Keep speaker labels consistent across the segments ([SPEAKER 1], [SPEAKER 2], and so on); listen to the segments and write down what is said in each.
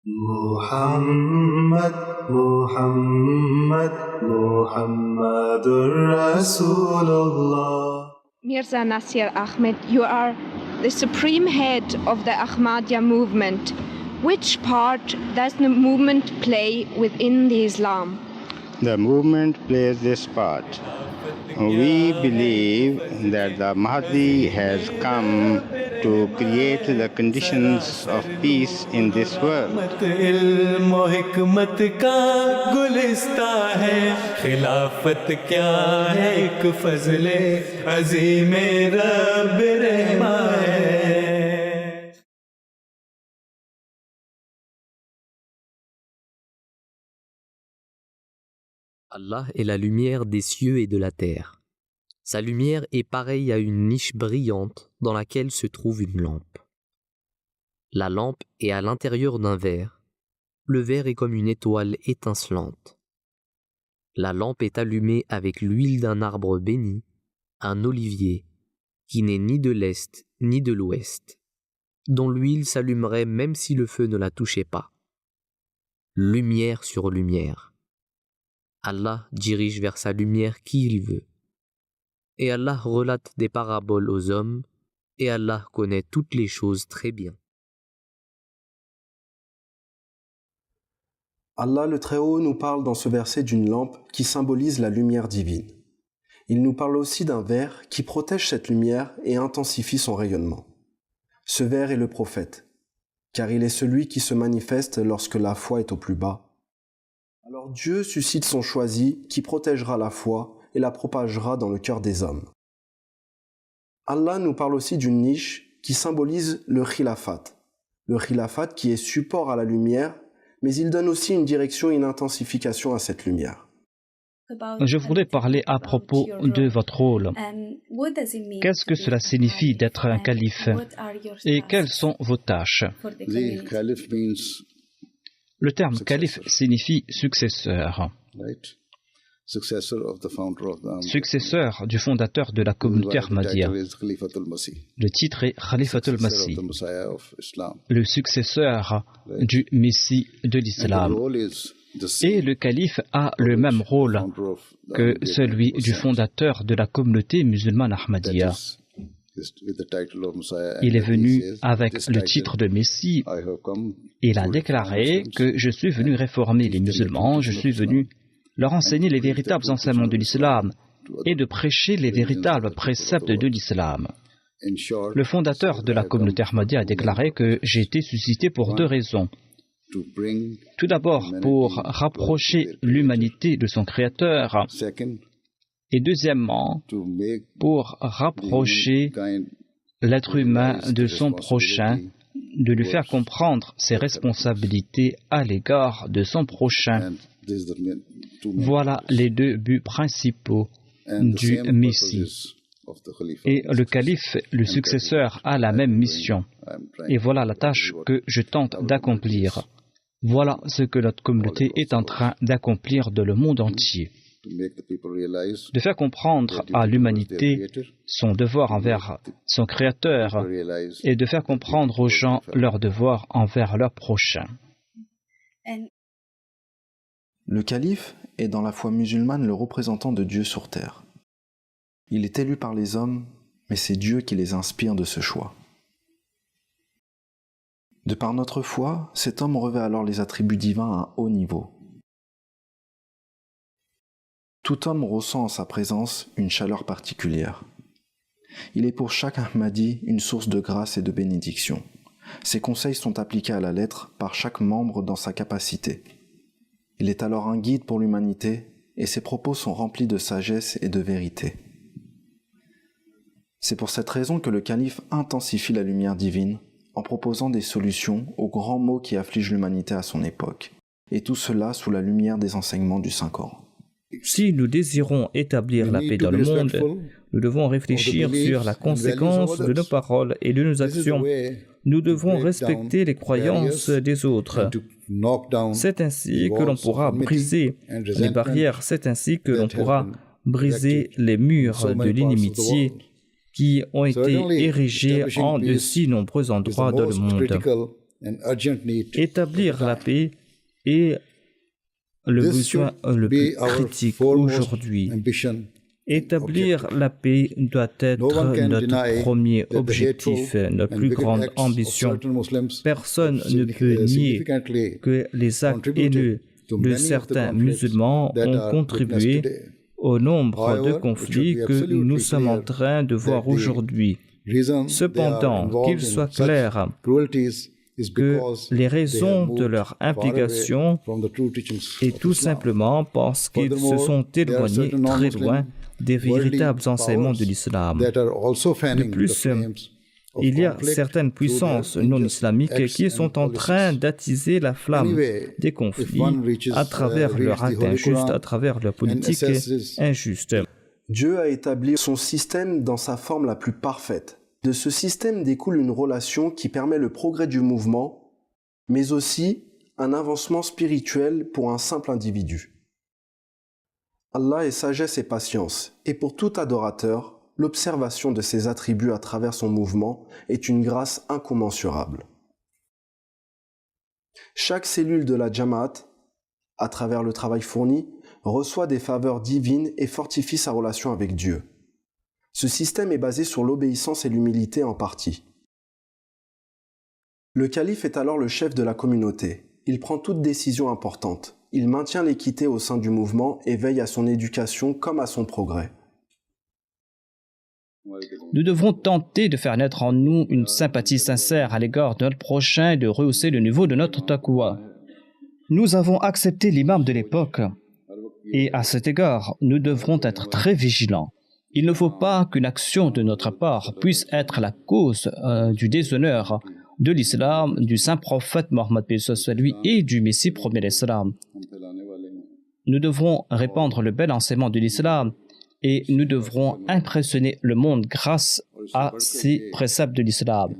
[SPEAKER 1] Muhammad, Muhammad, Muhammadur Rasulullah.
[SPEAKER 2] Mirza Nasir Ahmed, you are the supreme head of the Ahmadiyya movement. Which part does the movement play within the Islam?
[SPEAKER 3] The movement plays this part. We believe that the Mahdi has come to create the conditions of peace in this world.
[SPEAKER 4] Allah est la lumière des cieux et de la terre. Sa lumière est pareille à une niche brillante dans laquelle se trouve une lampe. La lampe est à l'intérieur d'un verre. Le verre est comme une étoile étincelante. La lampe est allumée avec l'huile d'un arbre béni, un olivier, qui n'est ni de l'est ni de l'ouest, dont l'huile s'allumerait même si le feu ne la touchait pas. Lumière sur lumière. Allah dirige vers sa lumière qui il veut. Et Allah relate des paraboles aux hommes, et Allah connaît toutes les choses très bien.
[SPEAKER 5] Allah le Très-Haut nous parle dans ce verset d'une lampe qui symbolise la lumière divine. Il nous parle aussi d'un verre qui protège cette lumière et intensifie son rayonnement. Ce verre est le prophète, car il est celui qui se manifeste lorsque la foi est au plus bas. Alors Dieu suscite son choisi qui protégera la foi et la propagera dans le cœur des hommes. Allah nous parle aussi d'une niche qui symbolise le khilafat. Le khilafat qui est support à la lumière, mais il donne aussi une direction et une intensification à cette lumière.
[SPEAKER 6] Je voudrais parler à propos de votre rôle. Qu'est-ce que cela signifie d'être un calife et quelles sont vos tâches? Le terme calife signifie successeur. Successeur du fondateur de la communauté Ahmadiyya. Le titre est Khalifatul Masih, le successeur du Messie de l'Islam. Et le calife a le même rôle que celui du fondateur de la communauté musulmane Ahmadiyya. Il est venu avec le titre de Messie. Il a déclaré que je suis venu réformer les musulmans, je suis venu leur enseigner les véritables enseignements de l'islam et de prêcher les véritables préceptes de l'islam. Le fondateur de la communauté Ahmadiyya a déclaré que j'ai été suscité pour deux raisons. Tout d'abord, pour rapprocher l'humanité de son Créateur, et deuxièmement, pour rapprocher l'être humain de son prochain, de lui faire comprendre ses responsabilités à l'égard de son prochain. Voilà les deux buts principaux du Messie. Et le calife, le successeur, a la même mission. Et voilà la tâche que je tente d'accomplir. Voilà ce que notre communauté est en train d'accomplir dans le monde entier. De faire comprendre à l'humanité son devoir envers son Créateur et de faire comprendre aux gens leur devoir envers leur prochain.
[SPEAKER 5] Le calife est dans la foi musulmane le représentant de Dieu sur terre. Il est élu par les hommes, mais c'est Dieu qui les inspire de ce choix. De par notre foi, cet homme revêt alors les attributs divins à un haut niveau. Tout homme ressent en sa présence une chaleur particulière. Il est pour chaque Ahmadi une source de grâce et de bénédiction. Ses conseils sont appliqués à la lettre par chaque membre dans sa capacité. Il est alors un guide pour l'humanité et ses propos sont remplis de sagesse et de vérité. C'est pour cette raison que le calife intensifie la lumière divine en proposant des solutions aux grands maux qui affligent l'humanité à son époque, et tout cela sous la lumière des enseignements du Saint-Coran.
[SPEAKER 7] Si nous désirons établir la paix dans le monde, nous devons réfléchir sur la conséquence de nos paroles et de nos actions. Nous devons respecter les croyances des autres. C'est ainsi que l'on pourra briser les barrières, c'est ainsi que l'on pourra briser les murs de l'inimitié qui ont été érigés en de si nombreux endroits dans le monde. Établir la paix est le besoin le plus critique aujourd'hui. Établir la paix doit être notre premier objectif, notre plus grande ambition. Personne ne peut nier que les actes haineux de certains musulmans ont contribué au nombre de conflits que nous sommes en train de voir aujourd'hui. Cependant, qu'il soit clair que les raisons de leur implication est tout simplement parce qu'ils se sont éloignés très loin des véritables enseignements de l'islam. De plus, il y a certaines puissances non islamiques qui sont en train d'attiser la flamme des conflits à travers leur acte injuste, à travers leur politique injuste.
[SPEAKER 5] Dieu a établi son système dans sa forme la plus parfaite. De ce système découle une relation qui permet le progrès du mouvement, mais aussi un avancement spirituel pour un simple individu. Allah est sagesse et patience, et pour tout adorateur, l'observation de ses attributs à travers son mouvement est une grâce incommensurable. Chaque cellule de la Jamaat, à travers le travail fourni, reçoit des faveurs divines et fortifie sa relation avec Dieu. Ce système est basé sur l'obéissance et l'humilité en partie. Le calife est alors le chef de la communauté. Il prend toute décision importante. Il maintient l'équité au sein du mouvement et veille à son éducation comme à son progrès.
[SPEAKER 6] Nous devrons tenter de faire naître en nous une sympathie sincère à l'égard de notre prochain et de rehausser le niveau de notre taqwa. Nous avons accepté l'imam de l'époque et à cet égard, nous devrons être très vigilants. Il ne faut pas qu'une action de notre part puisse être la cause du déshonneur de l'islam, du saint prophète Mohammed lui et du Messie premier d'Islam. Nous devrons répandre le bel enseignement de l'islam et nous devrons impressionner le monde grâce à ces préceptes de l'islam.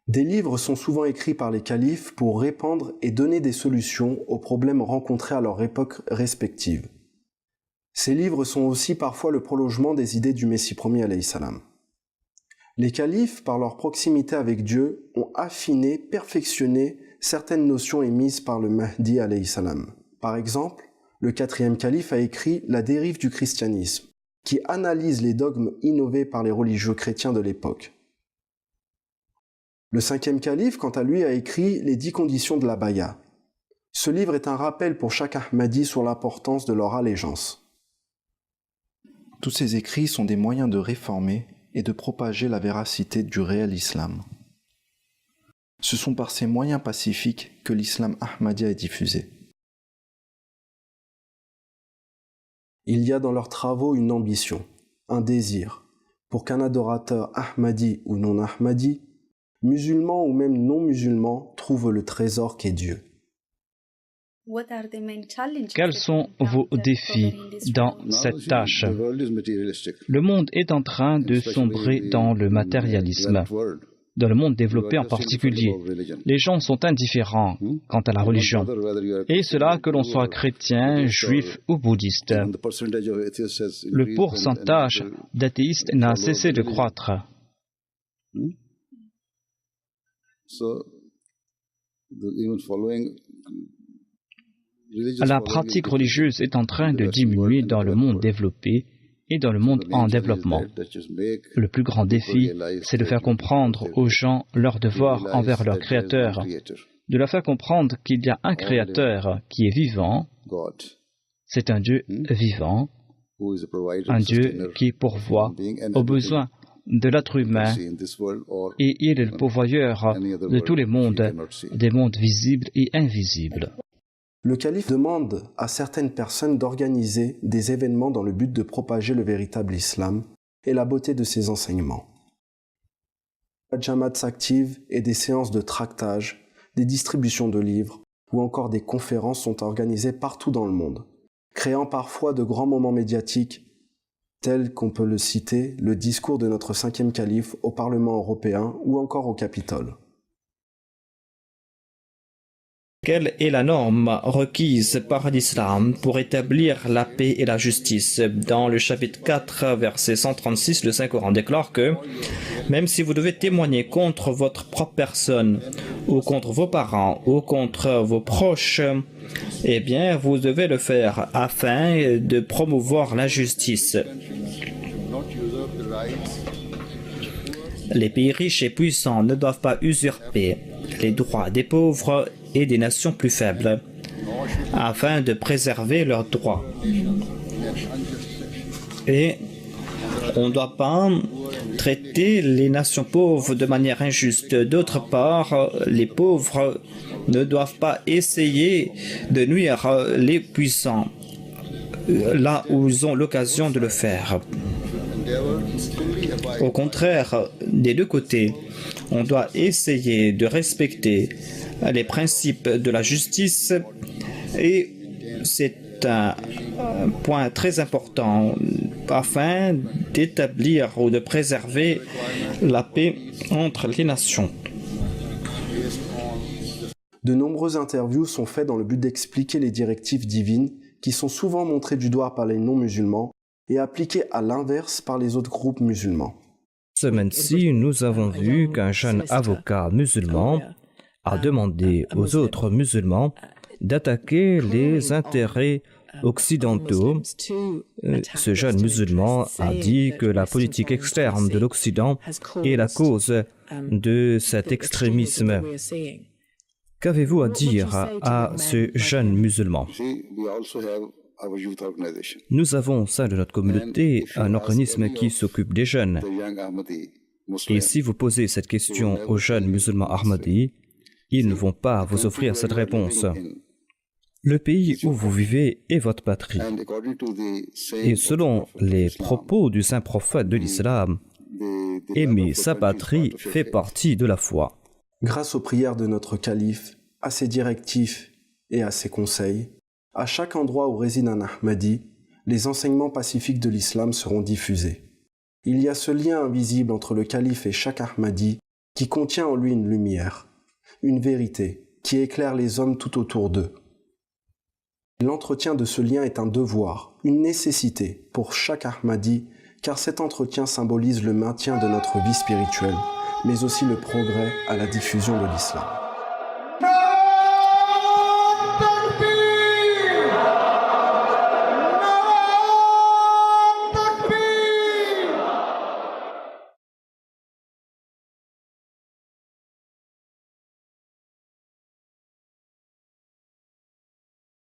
[SPEAKER 5] Des livres sont souvent écrits par les califes pour répandre et donner des solutions aux problèmes rencontrés à leur époque respective. Ces livres sont aussi parfois le prolongement des idées du Messie premier alayhi salam. Les califes, par leur proximité avec Dieu, ont affiné, perfectionné certaines notions émises par le Mahdi alayhi salam. Par exemple, le 4e calife a écrit La dérive du christianisme, qui analyse les dogmes innovés par les religieux chrétiens de l'époque. Le 5e calife, quant à lui, a écrit Les 10 conditions de la baya. Ce livre est un rappel pour chaque Ahmadi sur l'importance de leur allégeance. Tous ces écrits sont des moyens de réformer et de propager la véracité du réel islam. Ce sont par ces moyens pacifiques que l'islam ahmadien est diffusé. Il y a dans leurs travaux une ambition, un désir, pour qu'un adorateur ahmadi ou non ahmadi, musulman ou même non musulman, trouve le trésor qu'est Dieu.
[SPEAKER 6] Quels sont vos défis dans cette tâche? Le monde est en train de sombrer dans le matérialisme, dans le monde développé en particulier. Les gens sont indifférents quant à la religion, et cela que l'on soit chrétien, juif ou bouddhiste. Le pourcentage d'athéistes n'a cessé de croître. La pratique religieuse est en train de diminuer dans le monde développé et dans le monde en développement. Le plus grand défi, c'est de faire comprendre aux gens leur devoir envers leur Créateur, de leur faire comprendre qu'il y a un Créateur qui est vivant, c'est un Dieu vivant, un Dieu qui pourvoit aux besoins de l'être humain et il est le pourvoyeur de tous les mondes, des mondes visibles et invisibles.
[SPEAKER 5] Le calife demande à certaines personnes d'organiser des événements dans le but de propager le véritable islam et la beauté de ses enseignements. La Jamaat s'active et des séances de tractage, des distributions de livres ou encore des conférences sont organisées partout dans le monde, créant parfois de grands moments médiatiques tels qu'on peut le citer, le discours de notre 5e calife au Parlement européen ou encore au Capitole.
[SPEAKER 7] Quelle est la norme requise par l'islam pour établir la paix et la justice? Dans le chapitre 4, verset 136, le Saint-Coran déclare que même si vous devez témoigner contre votre propre personne, ou contre vos parents, ou contre vos proches, eh bien, vous devez le faire afin de promouvoir la justice. Les pays riches et puissants ne doivent pas usurper les droits des pauvres et des nations plus faibles, afin de préserver leurs droits. Et on ne doit pas traiter les nations pauvres de manière injuste. D'autre part, les pauvres ne doivent pas essayer de nuire les puissants là où ils ont l'occasion de le faire. Au contraire, des deux côtés, on doit essayer de respecter les principes de la justice et c'est un point très important afin d'établir ou de préserver la paix entre les nations.
[SPEAKER 5] De nombreuses interviews sont faites dans le but d'expliquer les directives divines qui sont souvent montrées du doigt par les non-musulmans et appliquées à l'inverse par les autres groupes musulmans.
[SPEAKER 7] Cette semaine-ci, nous avons vu qu'un jeune avocat musulman a demandé aux autres musulmans d'attaquer les intérêts occidentaux. Ce jeune musulman a dit que la politique externe de l'Occident est la cause de cet extrémisme. Qu'avez-vous à dire à ce jeune musulman? Nous avons au sein de notre communauté un organisme qui s'occupe des jeunes. Et si vous posez cette question aux jeunes musulmans Ahmadis, ils ne vont pas vous offrir cette réponse. Le pays où vous vivez est votre patrie. Et selon les propos du saint prophète de l'islam, aimer sa patrie fait partie de la foi.
[SPEAKER 5] Grâce aux prières de notre calife, à ses directives et à ses conseils, à chaque endroit où réside un Ahmadi, les enseignements pacifiques de l'islam seront diffusés. Il y a ce lien invisible entre le calife et chaque Ahmadi qui contient en lui une lumière, une vérité qui éclaire les hommes tout autour d'eux. L'entretien de ce lien est un devoir, une nécessité pour chaque Ahmadi, car cet entretien symbolise le maintien de notre vie spirituelle, mais aussi le progrès à la diffusion de l'islam.